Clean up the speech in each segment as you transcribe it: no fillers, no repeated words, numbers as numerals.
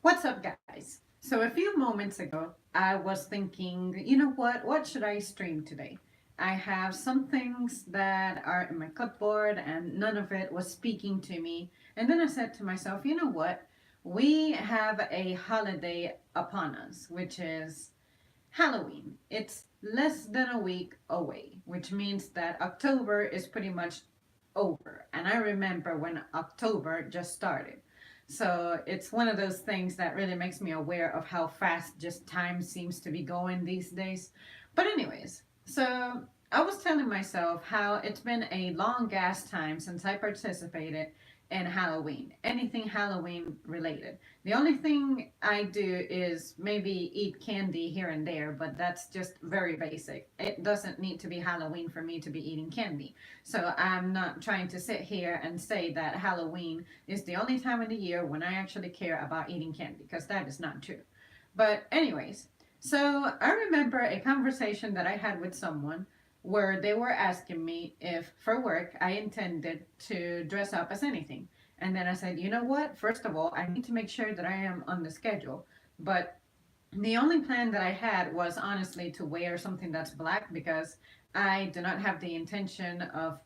What's up, guys? So, a few moments ago, I was thinking, you know what? What should I stream today? I have some things that are in my clipboard, and none of it was speaking to me. And then I said to myself, you know what? We have a holiday upon us, which is Halloween. It's less than a week away, which means that October is pretty much over. And I remember when October just started. So it's one of those things that really makes me aware of how fast just time seems to be going these days. But, anyways, so I was telling myself how it's been a long gas time since I participated in Halloween, anything Halloween related. The only thing I do is maybe eat candy here and there, but that's just very basic. It doesn't need to be Halloween for me to be eating candy. So I'm not trying to sit here and say that Halloween is the only time of the year when I actually care about eating candy, because that is not true. But, anyways, so I remember a conversation that I had with someone where they were asking me if for work I intended to dress up as anything. And then I said, you know what? First of all, I need to make sure that I am on the schedule. But the only plan that I had was honestly to wear something that's black because I do not have the intention of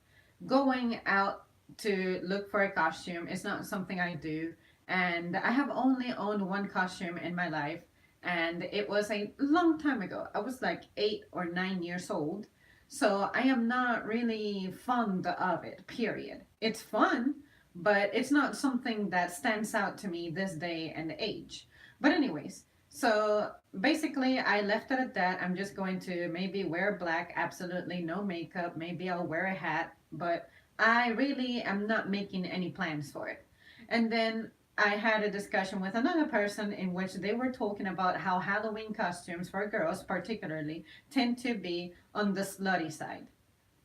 going out to look for a costume. It's not something I do. And I have only owned one costume in my life, and it was a long time ago. I was like 8 or 9 years old. So I am not really fond of it, period. It's fun, but it's not something that stands out to me this day and age. But, anyways, so basically, I left it at that. I'm just going to maybe wear black, absolutely no makeup. Maybe I'll wear a hat, but I really am not making any plans for it. And then I had a discussion with another person in which they were talking about how Halloween costumes for girls, particularly, tend to be on the slutty side.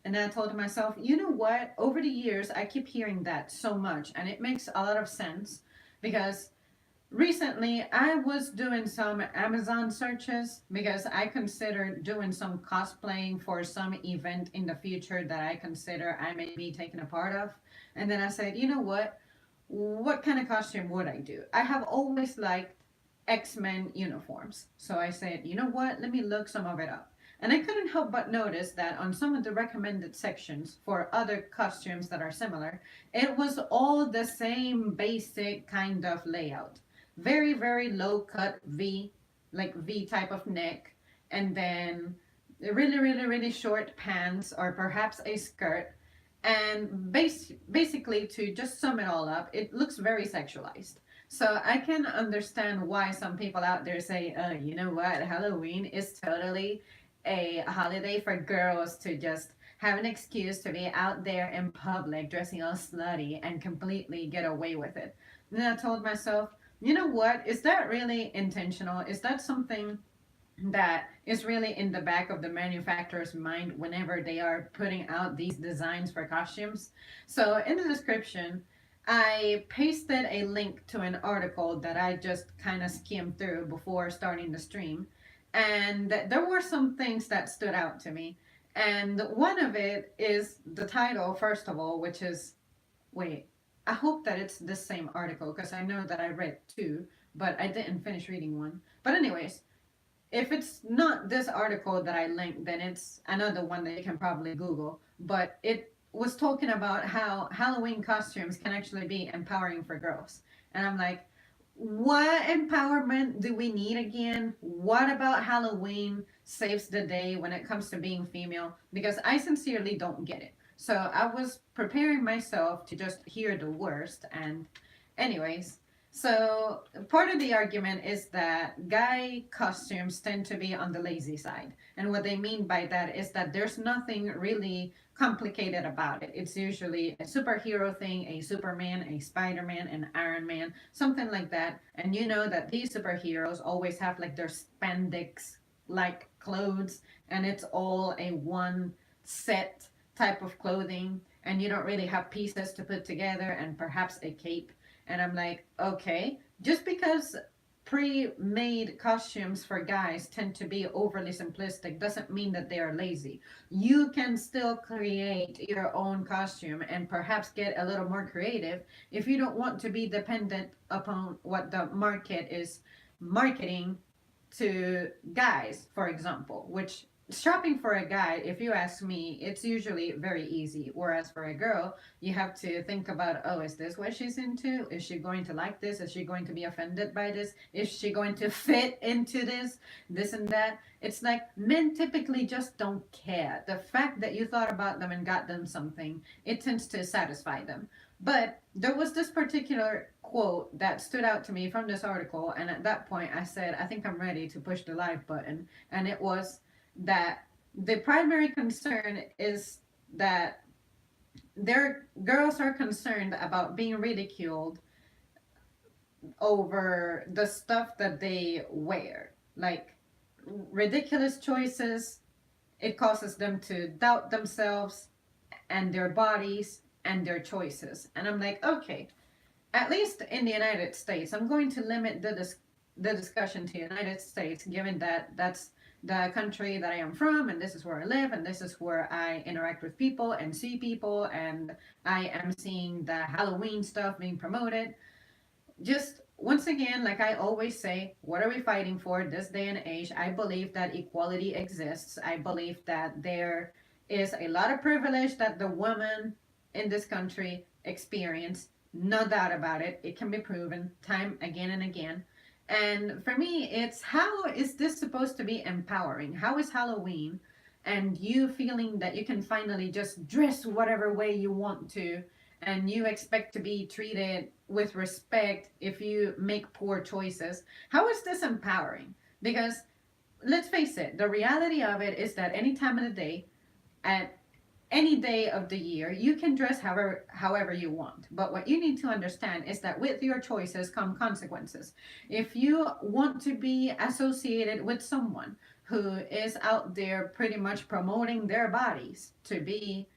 And then I told myself, you know what? Over the years, I keep hearing that so much, and it makes a lot of sense because recently I was doing some Amazon searches because I considered doing some cosplaying for some event in the future that I consider I may be taking a part of. And then I said, you know what? What kind of costume would I do? I have always liked X-Men uniforms. So I said, you know what? Let me look some of it up. And I couldn't help but notice that on some of the recommended sections for other costumes that are similar, it was all the same basic kind of layout. Very, very low cut V, like V type of neck, and then really, really, really short pants or perhaps a skirt. And basically, to just sum it all up, it looks very sexualized. So I can understand why some people out there say, you know what, Halloween is totally a holiday for girls to just have an excuse to be out there in public dressing all slutty and completely get away with it. And then I told myself, you know what, is that really intentional? Is that something that is really in the back of the manufacturer's mind whenever they are putting out these designs for costumes? So in the description, I pasted a link to an article that I just kind of skimmed through before starting the stream. And there were some things that stood out to me. And one of it is the title, first of all, which is, wait, I hope that it's the same article because I know that I read two, but I didn't finish reading one. But, anyways, if it's not this article that I linked, then it's another one that you can probably Google. But it was talking about how Halloween costumes can actually be empowering for girls. And I'm like, what empowerment do we need again? What about Halloween saves the day when it comes to being female? Because I sincerely don't get it. So I was preparing myself to just hear the worst. And, anyways, so part of the argument is that guy costumes tend to be on the lazy side. And what they mean by that is that there's nothing really complicated about it. It's usually a superhero thing, a Superman, a Spider-Man, an Iron Man, something like that. And you know that these superheroes always have like their spandex like clothes, and it's all a one set type of clothing, and you don't really have pieces to put together and perhaps a cape. And I'm like, okay, just because pre-made costumes for guys tend to be overly simplistic doesn't mean that they are lazy. You can still create your own costume and perhaps get a little more creative if you don't want to be dependent upon what the market is marketing to guys, for example, which shopping for a guy, if you ask me, it's usually very easy. Whereas for a girl, you have to think about, oh, is this what she's into? Is she going to like this? Is she going to be offended by this? Is she going to fit into this and that? It's like men typically just don't care. The fact that you thought about them and got them something, it tends to satisfy them. But there was this particular quote that stood out to me from this article, and at that point I said, I think I'm ready to push the live button. And it was that the primary concern is that their girls are concerned about being ridiculed over the stuff that they wear. Like ridiculous choices, it causes them to doubt themselves and their bodies and their choices. And I'm like, okay, at least in the United States, I'm going to limit the discussion to United States, given that that's the country that I am from, and this is where I live, and this is where I interact with people and see people, and I am seeing the Halloween stuff being promoted. Just once again, like I always say, what are we fighting for this day and age? I believe that equality exists. I believe that there is a lot of privilege that the woman in this country experience. No doubt about it. It can be proven time again and again. And for me, it's how is this supposed to be empowering? How is Halloween and you feeling that you can finally just dress whatever way you want to and you expect to be treated with respect if you make poor choices? How is this empowering? Because let's face it, the reality of it is that any time of the day, at any day of the year, you can dress however you want. But what you need to understand is that with your choices come consequences. If you want to be associated with someone who is out there pretty much promoting their bodies to be,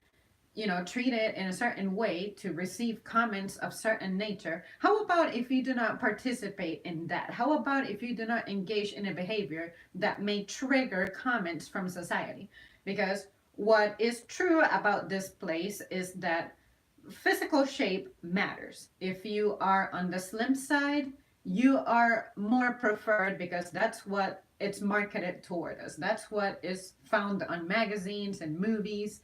treated in a certain way, to receive comments of certain nature, how about if you do not participate in that? How about if you do not engage in a behavior that may trigger comments from society? Because what is true about this place is that physical shape matters. If you are on the slim side, you are more preferred because that's what it's marketed toward us. That's what is found on magazines and movies.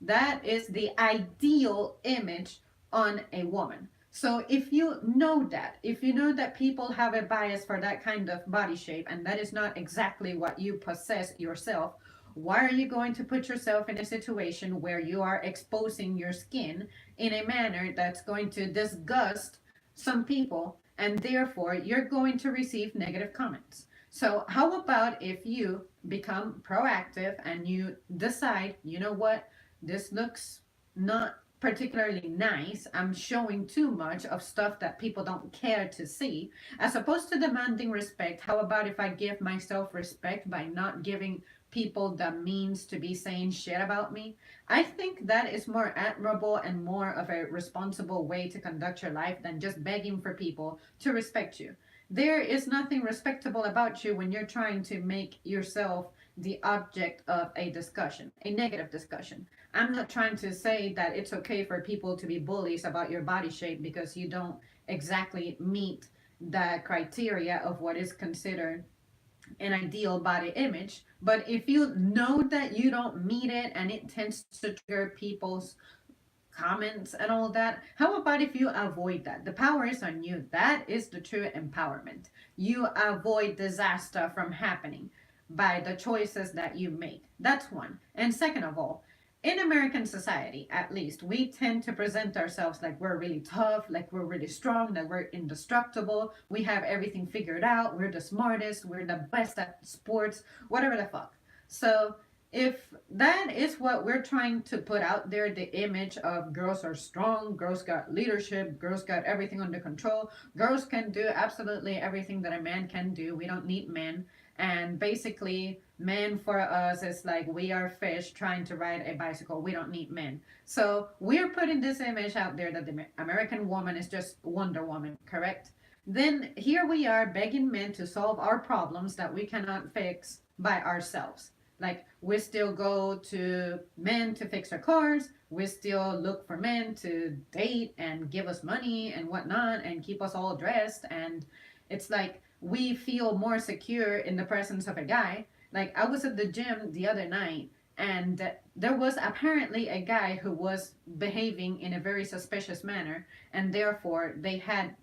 That is the ideal image on a woman. So if you know that people have a bias for that kind of body shape and that is not exactly what you possess yourself, why are you going to put yourself in a situation where you are exposing your skin in a manner that's going to disgust some people and therefore you're going to receive negative comments? So, how about if you become proactive and you decide, you know what, this looks not particularly nice. I'm showing too much of stuff that people don't care to see. As opposed to demanding respect, how about if I give myself respect by not giving people the means to be saying shit about me? I think that is more admirable and more of a responsible way to conduct your life than just begging for people to respect you. There is nothing respectable about you when you're trying to make yourself the object of a discussion, a negative discussion. I'm not trying to say that it's okay for people to be bullies about your body shape because you don't exactly meet the criteria of what is considered an ideal body image. But if you know that you don't meet it and it tends to trigger people's comments and all that, how about if you avoid that? The power is on you. That is the true empowerment. You avoid disaster from happening by the choices that you make. That's one. And second of all, in American society, at least, we tend to present ourselves like we're really tough, like we're really strong, that we're indestructible, we have everything figured out, we're the smartest, we're the best at sports, whatever the fuck. So if that is what we're trying to put out there, the image of girls are strong, girls got leadership, girls got everything under control, girls can do absolutely everything that a man can do, we don't need men. And basically, men for us is like we are fish trying to ride a bicycle. We don't need men. So we're putting this image out there that the American woman is just Wonder Woman, correct? then here we are begging men to solve our problems that we cannot fix by ourselves. Like, we still go to men to fix our cars, we still look for men to date and give us money and whatnot and keep us all dressed. And it's like we feel more secure in the presence of a guy. Like, I was at the gym the other night, and there was apparently a guy who was behaving in a very suspicious manner, and therefore they had,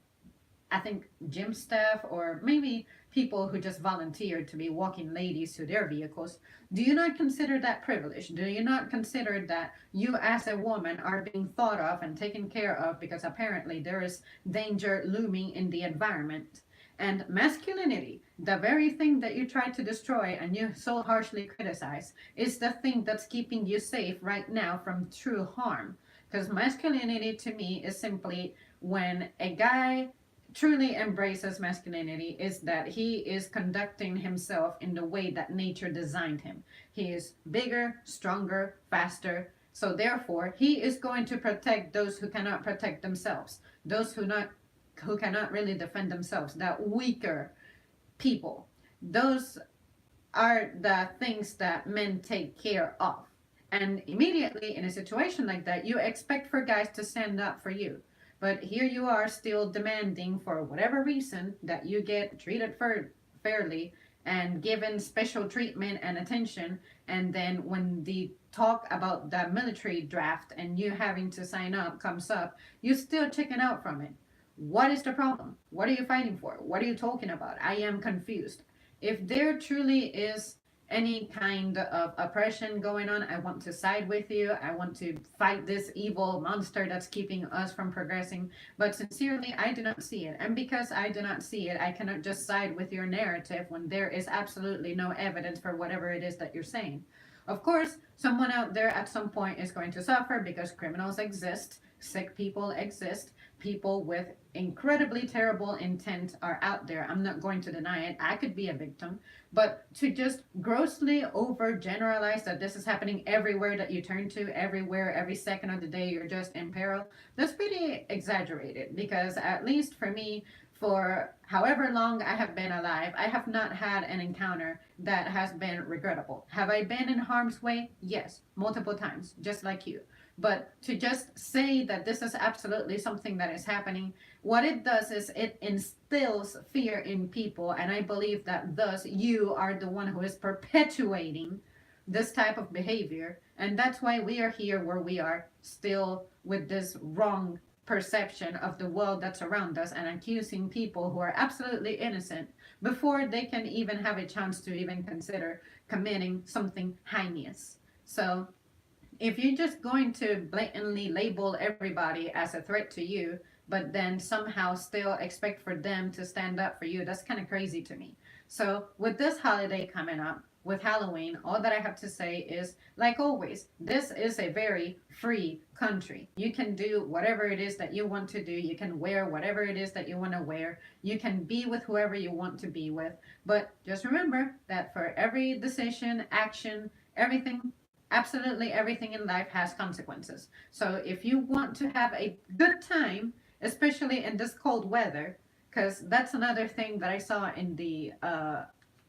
I think, gym staff or maybe people who just volunteered to be walking ladies to their vehicles. Do you not consider that privilege? Do you not consider that you as a woman are being thought of and taken care of because apparently there is danger looming in the environment? And masculinity, the very thing that you try to destroy and you so harshly criticize, is the thing that's keeping you safe right now from true harm. Because masculinity to me is simply when a guy truly embraces masculinity is that he is conducting himself in the way that nature designed him. He is bigger, stronger, faster. So therefore, he is going to protect those who cannot protect themselves, those who cannot really defend themselves, that weaker people. Those are the things that men take care of. And immediately in a situation like that, you expect for guys to stand up for you. But here you are still demanding, for whatever reason, that you get treated fairly and given special treatment and attention. And then when the talk about the military draft and you having to sign up comes up, you still chicken out from it. What is the problem? What are you fighting for? What are you talking about? I am confused. If there truly is any kind of oppression going on, I want to side with you. I want to fight this evil monster that's keeping us from progressing. But sincerely, I do not see it. And because I do not see it, I cannot just side with your narrative when there is absolutely no evidence for whatever it is that you're saying. Of course, someone out there at some point is going to suffer because criminals exist, sick people exist, people with incredibly terrible intent are out there. I'm not going to deny it. I could be a victim. But to just grossly overgeneralize that this is happening everywhere that you turn to, everywhere, every second of the day, you're just in peril, that's pretty exaggerated. Because at least for me, for however long I have been alive, I have not had an encounter that has been regrettable. Have I been in harm's way? Yes, multiple times, just like you. But to just say that this is absolutely something that is happening, what it does is it instills fear in people. And I believe that thus you are the one who is perpetuating this type of behavior. And that's why we are here where we are, still with this wrong perception of the world that's around us and accusing people who are absolutely innocent before they can even have a chance to even consider committing something heinous. So if you're just going to blatantly label everybody as a threat to you, but then somehow still expect for them to stand up for you, that's kind of crazy to me. So, with this holiday coming up, with Halloween, all that I have to say is, like always, this is a very free country. You can do whatever it is that you want to do. You can wear whatever it is that you want to wear. You can be with whoever you want to be with. But just remember that for every decision, action, everything, absolutely everything in life has consequences. So if you want to have a good time, especially in this cold weather, because that's another thing that I saw in the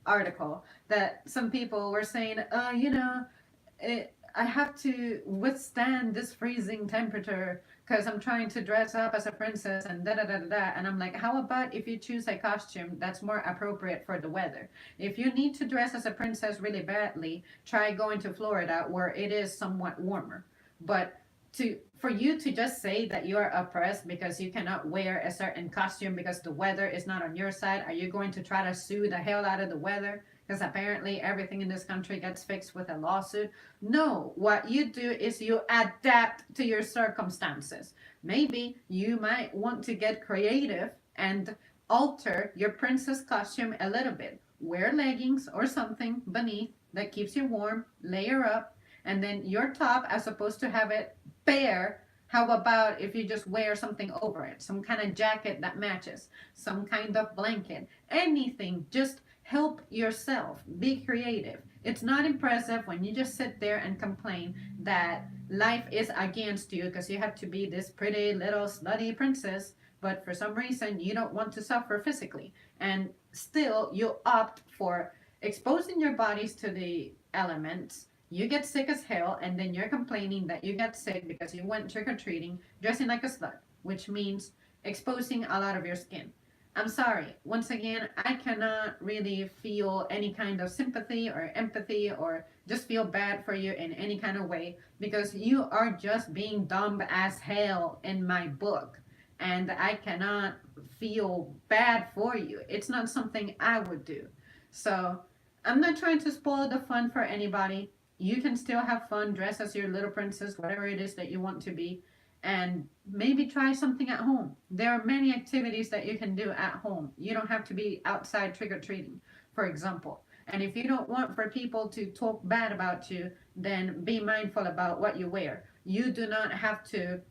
article, that some people were saying, I have to withstand this freezing temperature because I'm trying to dress up as a princess and da da da da da. And I'm like, how about if you choose a costume that's more appropriate for the weather? If you need to dress as a princess really badly, try going to Florida where it is somewhat warmer. But for you to just say that you are oppressed because you cannot wear a certain costume because the weather is not on your side, are you going to try to sue the hell out of the weather? Because apparently everything in this country gets fixed with a lawsuit. No, what you do is you adapt to your circumstances. Maybe you might want to get creative and alter your princess costume a little bit. Wear leggings or something beneath that keeps you warm, layer up, and then your top, as opposed to have it bare, how about if you just wear something over it? Some kind of jacket that matches, some kind of blanket, anything. Just help yourself. Be creative. It's not impressive when you just sit there and complain that life is against you because you have to be this pretty little slutty princess. but for some reason you don't want to suffer physically, and still you opt for exposing your bodies to the elements. You get sick as hell, and then you're complaining that you got sick because you went trick or treating dressing like a slut, which means exposing a lot of your skin. I'm sorry. Once again, I cannot really feel any kind of sympathy or empathy or just feel bad for you in any kind of way, because you are just being dumb as hell in my book. And I cannot feel bad for you. It's not something I would do. So I'm not trying to spoil the fun for anybody. You can still have fun, dress as your little princess, whatever it is that you want to be, and maybe try something at home. There are many activities that you can do at home. You don't have to be outside trick or treating, for example. And if you don't want for people to talk bad about you, then be mindful about what you wear. You do not have to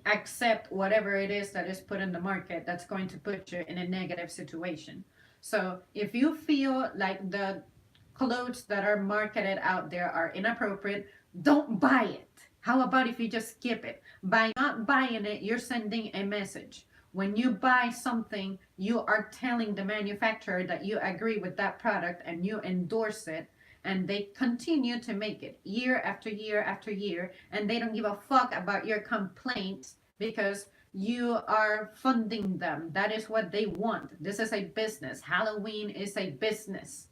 accept whatever it is that is put in the market that's going to put you in a negative situation. So if you feel like the clothes that are marketed out there are inappropriate, don't buy it. How about if you just skip it? By not buying it, you're sending a message. When you buy something, you are telling the manufacturer that you agree with that product and you endorse it, and they continue to make it year after year after year, and they don't give a fuck about your complaints because you are funding them. That is what they want. This is a business. Halloween is a business.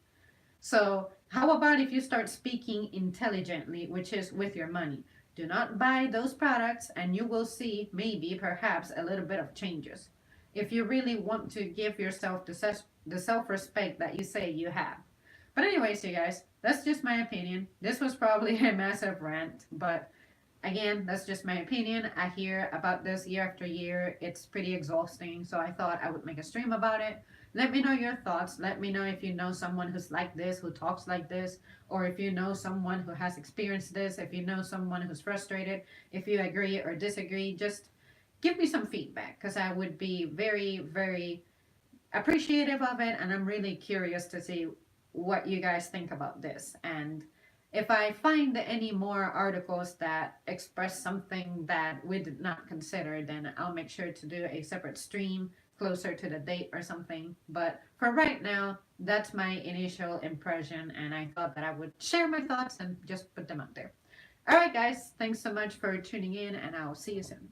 So, how about if you start speaking intelligently, which is with your money? Do not buy those products, and you will see maybe, perhaps, a little bit of changes. If you really want to give yourself the self respect that you say you have. But, anyways, you guys, that's just my opinion. This was probably a massive rant, but again, that's just my opinion. I hear about this year after year. It's pretty exhausting, so I thought I would make a stream about it. Let me know your thoughts. Let me know if you know someone who's like this, who talks like this, or if you know someone who has experienced this, if you know someone who's frustrated, if you agree or disagree. Just give me some feedback, because I would be very, very appreciative of it, and I'm really curious to see what you guys think about this. And if I find any more articles that express something that we did not consider, then I'll make sure to do a separate stream closer to the date or something. But for right now, that's my initial impression, and I thought that I would share my thoughts and just put them out there. All right, guys, thanks so much for tuning in, and I'll see you soon.